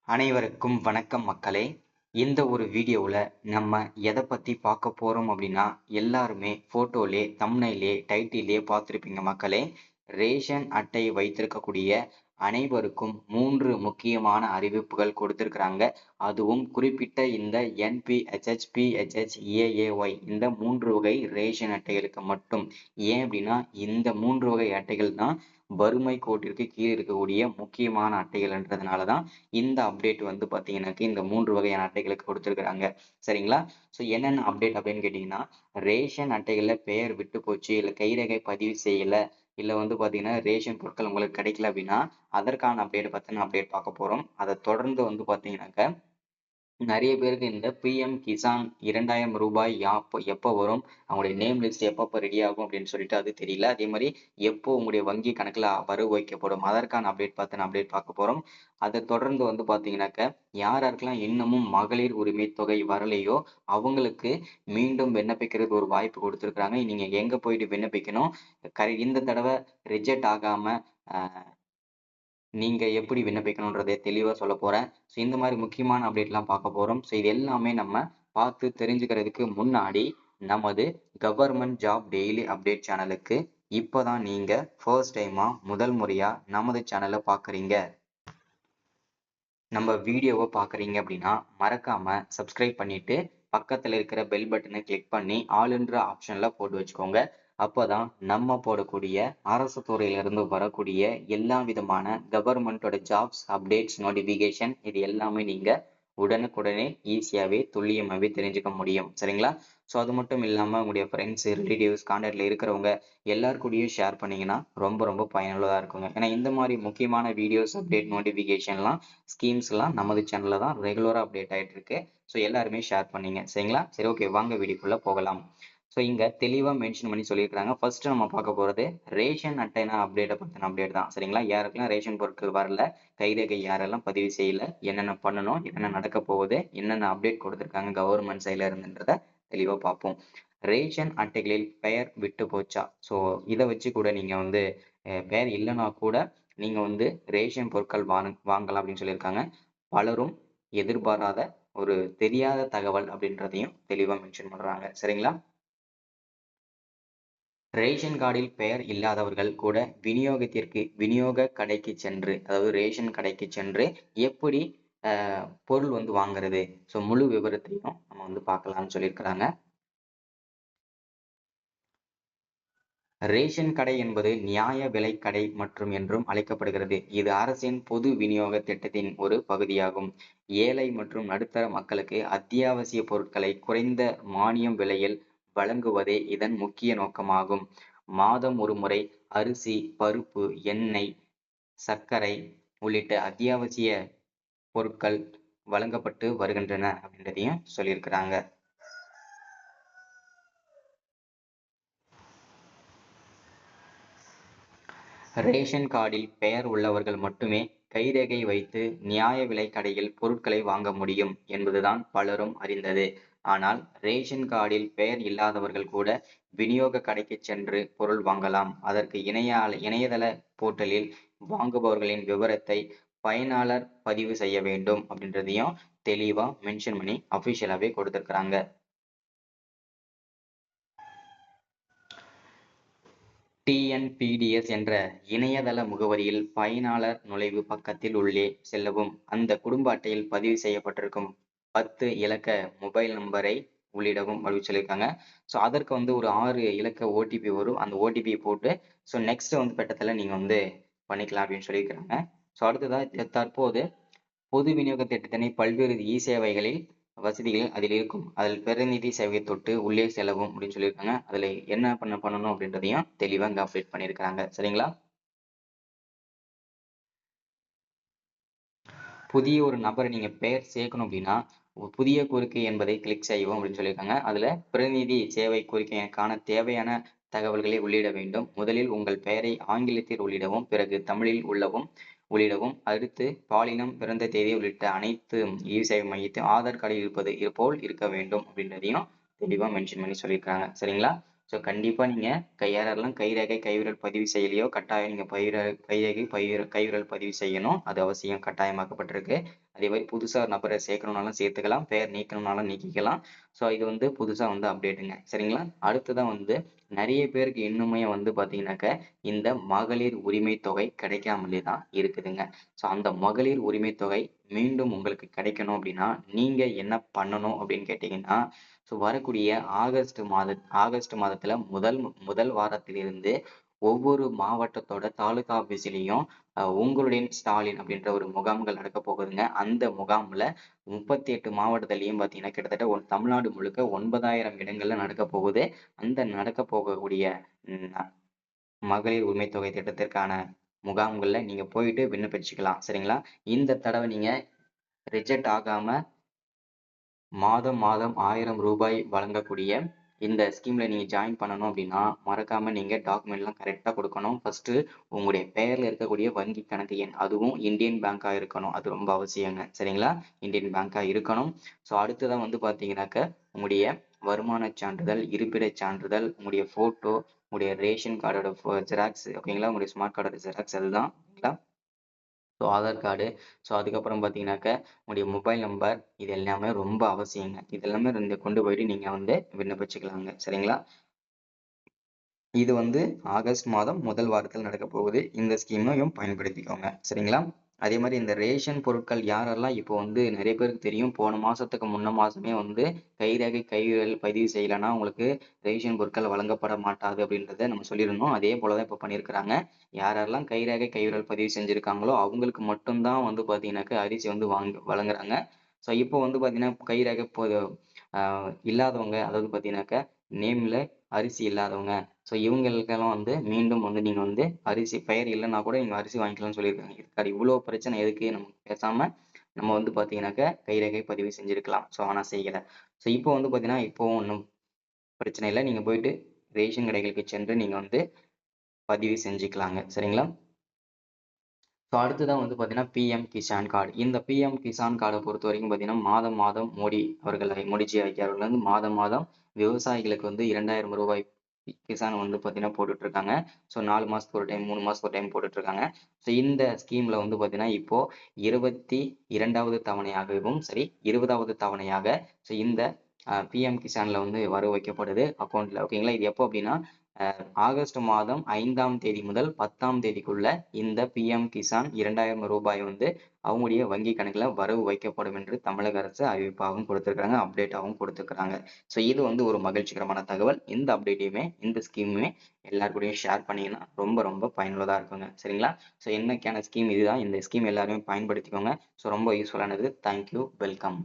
அனைவருக்கும் வணக்கம் மக்களே. இந்த ஒரு வீடியோவில் நம்ம எதை பற்றி பார்க்க போகிறோம் அப்படின்னா, எல்லாருமே ஃபோட்டோலே தம்ப்நெயிலே டைட்டிலே பார்த்துருப்பீங்க மக்களே. ரேஷன் அட்டை வைத்திருக்கக்கூடிய அனைவருக்கும் 3 முக்கியமான அறிவிப்புகள் கொடுத்திருக்கிறாங்க. அதுவும் குறிப்பிட்ட இந்த என்பிஹெச்ஹெச், பிஹெச்ஹெச், ஏஏஒய் இந்த 3 வகை ரேஷன் அட்டைகளுக்கு மட்டும். ஏன் அப்படின்னா இந்த 3 வகை அட்டைகள் தான் வறுமை கோட்டிற்கு கீழ் இருக்கக்கூடிய முக்கியமான அட்டைகள்ன்றதுனால தான் இந்த அப்டேட் வந்து பார்த்தீங்கன்னாக்க இந்த 3 வகையான அட்டைகளுக்கு கொடுத்துருக்குறாங்க. சரிங்களா? ஸோ என்னென்ன அப்டேட் அப்படின்னு கேட்டிங்கன்னா, ரேஷன் அட்டைகள்ல பெயர் விட்டு போச்சு, இல்லை கைரேகை பதிவு செய்யல, இல்லை வந்து பார்த்தீங்கன்னா ரேஷன் பொருட்கள் உங்களுக்கு கிடைக்கல அப்படின்னா அதற்கான அப்டேட் பற்றின அப்டேட் பார்க்க போகிறோம். அதை தொடர்ந்து வந்து பார்த்தீங்கன்னாக்க நிறைய பேருக்கு இந்த பிஎம் கிசான் 2000 ரூபாய் எப்போ வரும், அவங்களுடைய நேம் லிஸ்ட் எப்போ ரெடி ஆகும் அப்படின்னு சொல்லிட்டு அது தெரியல. அதே மாதிரி எப்போ உங்களுடைய வங்கி கணக்குல வரவு வைக்கப்படும் அதற்கான அப்டேட் பார்க்க போறோம். அதை தொடர்ந்து வந்து பாத்தீங்கன்னாக்க யாருக்கெல்லாம் இன்னமும் மகளிர் உரிமை தொகை வரலையோ அவங்களுக்கு மீண்டும் விண்ணப்பிக்கிறது ஒரு வாய்ப்பு கொடுத்துருக்காங்க. நீங்க எங்க போயிட்டு விண்ணப்பிக்கணும், இந்த தடவை ரிஜெக்ட் ஆகாம நீங்க எப்படி விண்ணப்பிக்கணுன்றதை தெளிவா சொல்ல போறேன். ஸோ இந்த மாதிரி முக்கியமான அப்டேட்லாம் பார்க்க போறோம். ஸோ இது எல்லாமே நம்ம பார்த்து தெரிஞ்சுக்கிறதுக்கு முன்னாடி நமது கவர்மெண்ட் ஜாப் டெய்லி அப்டேட் சேனலுக்கு இப்போதான் நீங்க ஃபர்ஸ்ட் டைமா முதல் முறையா நமது சேனலை பார்க்குறீங்க, நம்ம வீடியோவை பார்க்குறீங்க அப்படின்னா மறக்காம சப்ஸ்கிரைப் பண்ணிட்டு பக்கத்துல இருக்கிற பெல் பட்டனை கிளிக் பண்ணி ஆளுன்ற ஆப்ஷன்ல போட்டு வச்சுக்கோங்க. அப்போதான் நம்ம போடக்கூடிய அரசு துறையிலிருந்து வரக்கூடிய எல்லா விதமான கவர்மெண்டோட ஜாப்ஸ் அப்டேட்ஸ் நோட்டிபிகேஷன் இது எல்லாமே நீங்க உடனுக்குடனே ஈஸியாவே துல்லியமாவே தெரிஞ்சுக்க முடியும். சரிங்களா? ஸோ அது மட்டும் இல்லாம உங்களுடைய ஃப்ரெண்ட்ஸ், ரிலேட்டிவ்ஸ், கான்டாக்ட்ல இருக்கிறவங்க எல்லாருக்கூடயும் ஷேர் பண்ணீங்கன்னா ரொம்ப ரொம்ப பயனுள்ளதா இருக்குங்க. ஏன்னா இந்த மாதிரி முக்கியமான வீடியோஸ் அப்டேட் நோட்டிபிகேஷன்லாம் ஸ்கீம்ஸ்லாம் நமது சேனல்ல தான் ரெகுலரா அப்டேட் ஆயிட்டு இருக்கு. ஸோ எல்லாருமே ஷேர் பண்ணீங்க. சரிங்களா? சரி, ஓகே, வாங்க வீடியோக்குள்ள போகலாம். ஸோ இங்க தெளிவா மென்ஷன் பண்ணி சொல்லியிருக்காங்க. ஃபர்ஸ்ட் நம்ம பார்க்க போறது ரேஷன் அட்டைனா அப்டேட்டை பத்தின அப்டேட் தான். சரிங்களா? யாருக்கெல்லாம் ரேஷன் பொருட்கள் வரல, கைரேகை யாரெல்லாம் பதிவு செய்யல, என்னென்ன பண்ணணும், என்னென்ன நடக்க போகுது, என்னென்ன அப்டேட் கொடுத்திருக்காங்க கவர்மெண்ட் சைட்ல இருந்துன்றத தெளிவா பார்ப்போம். ரேஷன் அட்டைகளில் பெயர் விட்டு போச்சா? ஸோ இதை வச்சு கூட நீங்க வந்து பெயர் இல்லைன்னா கூட நீங்க வந்து ரேஷன் பொருட்கள் வாங்கலாம் அப்படின்னு சொல்லியிருக்காங்க. பலரும் எதிர்பாராத ஒரு தெரியாத தகவல் அப்படின்றதையும் தெளிவா மென்ஷன் பண்றாங்க. சரிங்களா? ரேஷன் கார்டில் பெயர் இல்லாதவர்கள் கூட விநியோக கடைக்கு சென்று, அதாவது ரேஷன் கடைக்கு சென்று எப்படி பொருள் வந்து வாங்குறது, ஸோ முழு விவரத்தையும் நம்ம வந்து பார்க்கலாம்னு சொல்லியிருக்கிறாங்க. ரேஷன் கடை என்பது நியாய விலை கடை மற்றும் என்றும் அழைக்கப்படுகிறது. இது அரசின் பொது விநியோக திட்டத்தின் ஒரு பகுதியாகும். ஏழை மற்றும் நடுத்தர மக்களுக்கு அத்தியாவசிய பொருட்களை குறைந்த மானியம் விலையில் வழங்குவதே இதன் முக்கிய நோக்கமாகும். மாதம் ஒரு முறை அரிசி, பருப்பு, எண்ணெய், சர்க்கரை உள்ளிட்ட அத்தியாவசிய பொருட்கள் வழங்கப்பட்டு வருகின்றன அப்படின்றதையும் சொல்லியிருக்கிறாங்க. ரேஷன் கார்டில் பெயர் உள்ளவர்கள் மட்டுமே கைரேகை வைத்து நியாய விலை கடையில் பொருட்களை வாங்க முடியும் என்பதுதான் பலரும் அறிந்தது. ஆனால் ரேஷன் கார்டில் பெயர் இல்லாதவர்கள் கூட விநியோக கடைக்கு சென்று பொருள் வாங்கலாம். அதற்கு இணையதள போர்ட்டலில் வாங்குபவர்களின் விவரத்தை பயனாளர் பதிவு செய்ய வேண்டும் அப்படின்றதையும் தெளிவா மென்ஷன் பண்ணி அபிஷியலாவே கொடுத்திருக்கிறாங்க. டிஎன்பிடிஎஸ் என்ற இணையதள முகவரியில் பயனாளர் நுழைவு பக்கத்தில் உள்ளே செல்லவும். அந்த குடும்ப அட்டையில் பதிவு செய்யப்பட்டிருக்கும் 10 இலக்க மொபைல் நம்பரை உள்ளிடவும் அப்படின்னு சொல்லியிருக்காங்க. ஸோ அதற்கு வந்து ஒரு 6 இலக்க ஓடிபி வரும். அந்த ஓடிபி போட்டு ஸோ நெக்ஸ்ட் வந்து பெட்டத்தில் நீங்கள் வந்து பண்ணிக்கலாம் அப்படின்னு சொல்லியிருக்கிறாங்க. ஸோ அடுத்ததாக தற்போது பொது விநியோக திட்டத்தினை பல்வேறு சேவைகளில் வசதிகள் அதில் இருக்கும். அதில் பிரதிநிதி சேவையை தொட்டு உள்ளே செல்லவும் அப்படின்னு சொல்லியிருக்காங்க. அதில் என்ன பண்ணணும் அப்படின்றதையும் தெளிவாக இங்கே அப்டேட் பண்ணியிருக்காங்க. சரிங்களா? புதிய ஒரு நபரை நீங்க பெயர் சேர்க்கணும் அப்படின்னா புதிய கோரிக்கை என்பதை கிளிக் செய்யவும் அப்படின்னு சொல்லியிருக்காங்க. அதுல பிரதிநிதி சேவை கோரிக்கைக்கான தேவையான தகவல்களை உள்ளிட வேண்டும். முதலில் உங்கள் பெயரை ஆங்கிலத்தில் உள்ளிடவும், பிறகு தமிழில் உள்ளிடவும், அடுத்து பாலினம், பிறந்த தேதி உள்ளிட்ட அனைத்து சேவை மையத்தையும் ஆதார் கார்டில் இருப்பது இது போல் இருக்க வேண்டும் அப்படின்றதையும் தெளிவா மென்ஷன் பண்ணி சொல்லியிருக்காங்க. சரிங்களா? ஸோ கண்டிப்பா நீங்க யாரெல்லாம் கைரேகை கைவிரல் பதிவு செய்யலையோ கட்டாயம் நீங்க கைரேகை கைவிரல் பதிவு செய்யணும். அது அவசியம் கட்டாயமாக்கப்பட்டிருக்கு. அதே மாதிரி புதுசா நபரை சேர்க்கணும்னாலும் சேர்த்துக்கலாம், பெயர் நீக்கணும்னாலும் நீக்கிக்கலாம். ஸோ இது வந்து புதுசா வந்து அப்டேட்டுங்க. சரிங்களா? அடுத்ததான் வந்து நெறைய பேருக்கு இன்னுமே வந்து பார்த்தீங்கன்னாக்க, இந்த மகளிர் உரிமை தொகை கிடைக்காமலே தான் இருக்குதுங்க. ஸோ அந்த மகளிர் உரிமை தொகை மீண்டும் உங்களுக்கு கிடைக்கணும் அப்படின்னா, நீங்க என்ன பண்ணணும் அப்படின்னு கேட்டீங்கன்னா, ஸோ வரக்கூடிய ஆகஸ்ட் மாதத்துல முதல் வாரத்திலிருந்து ஒவ்வொரு மாவட்டத்தோட தாலுகா ஆஃபீஸ்லயும் உங்களுடைய ஸ்டாலின் அப்படின்ற ஒரு முகாம்கள் நடக்க போகுதுங்க. அந்த முகாம்ல 38 மாவட்டத்திலயும் பார்த்தீங்கன்னா, கிட்டத்தட்ட தமிழ்நாடு முழுக்க 9,000 இடங்கள்ல நடக்க போகுது. அந்த நடக்க போகக்கூடிய ம் மகளிர் உரிமை தொகை திட்டத்திற்கான முகாம்கள்ல நீங்க போயிட்டு விண்ணப்பிச்சுக்கலாம். சரிங்களா? இந்த தடவ நீங்க ரிஜெக்ட் ஆகாம மாதம் மாதம் ரூ. 1000 வழங்கக்கூடிய இந்த ஸ்கீம்ல நீங்க ஜாயின் பண்ணணும் அப்படின்னா, மறக்காம நீங்க டாக்குமெண்ட்லாம் கரெக்ட்டா குடுக்கணும். ஃபர்ஸ்ட்டு உங்களுடைய பெயர்ல இருக்கக்கூடிய வங்கி கணக்கு எண், அதுவும் இந்தியன் பேங்கா இருக்கணும். அது ரொம்ப அவசியங்க. சரிங்களா? இந்தியன் பேங்கா இருக்கணும். ஸோ அடுத்ததா வந்து பார்த்தீங்கன்னாக்க, உங்களுடைய வருமானச் சான்றிதழ், இருப்பிடச் சான்றிதழ், உங்களுடைய ஃபோட்டோ, உங்களுடைய ரேஷன் கார்டோட ஜெராக்ஸ் ஓகேங்களா? உங்களுடைய ஸ்மார்ட் கார்டோட ஜெராக்ஸ் அதுதான். ஓகேங்களா? ஸோ ஆதார் கார்டு, ஸோ அதுக்கப்புறம் பார்த்தீங்கன்னாக்க, உங்களுடைய மொபைல் நம்பர் இது எல்லாமே ரொம்ப அவசியங்க. இது எல்லாமே கொண்டு போயிட்டு நீங்க வந்து விண்ணப்பிச்சுக்கலாங்க. சரிங்களா? இது வந்து ஆகஸ்ட் மாதம் முதல் வாரத்தில் நடக்கப் போகுது. இந்த ஸ்கீமையும் பயன்படுத்திக்கோங்க. சரிங்களா? அதே மாரி இந்த ரேஷன் பொருட்கள் யாரெல்லாம் இப்போ வந்து நெறைய பேருக்கு தெரியும். போன மாசத்துக்கு முன்ன மாசமே வந்து கைரேகை, கைவிரல் பதிவு செய்யலன்னா உங்களுக்கு ரேஷன் பொருட்கள் வழங்கப்பட மாட்டாது அப்படின்றத நம்ம சொல்லியிருந்தோம். அதே போல தான் இப்ப பண்ணியிருக்கிறாங்க. யாரெல்லாம் கைரேகை, கைவிரல் பதிவு செஞ்சிருக்காங்களோ அவங்களுக்கு மட்டும் தான் வந்து பார்த்தீங்கன்னாக்க அரிசி வந்து வழங்குறாங்க. ஸோ இப்போ வந்து பார்த்தீங்கன்னா, கைரேகை அ இல்லாதவங்க அதாவது பார்த்தீங்கன்னாக்க நேம்ல அரிசி இல்லாதவங்க ஸோ இவங்களுக்கெல்லாம் வந்து மீண்டும் வந்து நீங்க வந்து அரிசி பெயர் இல்லன்னா கூட நீங்க அரிசி வாங்கிக்கலாம்னு சொல்லியிருக்காங்க. இதுக்காடி இவ்ளோ பிரச்சனை எதுக்கு? நம்ம பேசாம நம்ம வந்து பார்த்தீங்கன்னாக்க, கைரேகை பதிவு செஞ்சிருக்கலாம். ஸோ ஆனா செய்யல. ஸோ இப்போ வந்து பார்த்தீங்கன்னா, இப்பவும் ஒண்ணும் பிரச்சனை இல்ல. நீங்க போயிட்டு ரேஷன் கடைகளுக்கு சென்று நீங்க வந்து பதிவு செஞ்சுக்கலாங்க. சரிங்களா? ஸோ அடுத்ததா வந்து பார்த்தீங்கன்னா, பிஎம் கிசான் கார்டு. இந்த பிஎம் கிசான் கார்ட பொறுத்தவரைக்கும் பார்த்தீங்கன்னா, மாதம் மாதம் மோடிஜி ஐயா அவர்கள் வந்து மாதம் மாதம் விவசாயிகளுக்கு வந்து ரூ. 2,000 கிசான் வந்து பார்த்தீங்கன்னா போட்டுட்டு இருக்காங்க. ஸோ 4 மாசத்துக்கு ஒரு டைம், 3 மாசத்துக்கு ஒரு டைம் போட்டுட்டு இருக்காங்க. ஸோ இந்த ஸ்கீம்ல வந்து பார்த்தீங்கன்னா, இப்போ 22வது தவணையாகவும் சரி, 20வது தவணையாக ஸோ இந்த பிஎம் கிசான்ல வந்து வரவு வைக்கப்படுது அக்கவுண்ட்ல. ஓகேங்களா? இது எப்போ அப்டின்னா, ஆகஸ்ட் மாதம் 5ஆம் தேதி முதல் 10ஆம் தேதிக்குள்ள இந்த பிஎம் கிசான் ரூ. 2,000 வந்து அவங்களுடைய வங்கி கணக்குல வரவு வைக்கப்படும் என்று தமிழக அரசு அறிவிப்பாகவும் கொடுத்திருக்காங்க. அப்டேட்டாவும் கொடுத்திருக்காங்க. ஸோ இது வந்து ஒரு மகிழ்ச்சிகரமான தகவல். இந்த அப்டேட்டையுமே, இந்த ஸ்கீமுமே எல்லார் கூடயும் ஷேர் பண்ணீங்கன்னா ரொம்ப ரொம்ப பயனுள்ளதா இருக்குங்க. சரிங்களா? ஸோ இன்னைக்கான ஸ்கீம் இதுதான். இந்த ஸ்கீம் எல்லாருமே பயன்படுத்திக்கோங்க. ஸோ ரொம்ப யூஸ்ஃபுல்லானது. Thank you. வெல்கம்.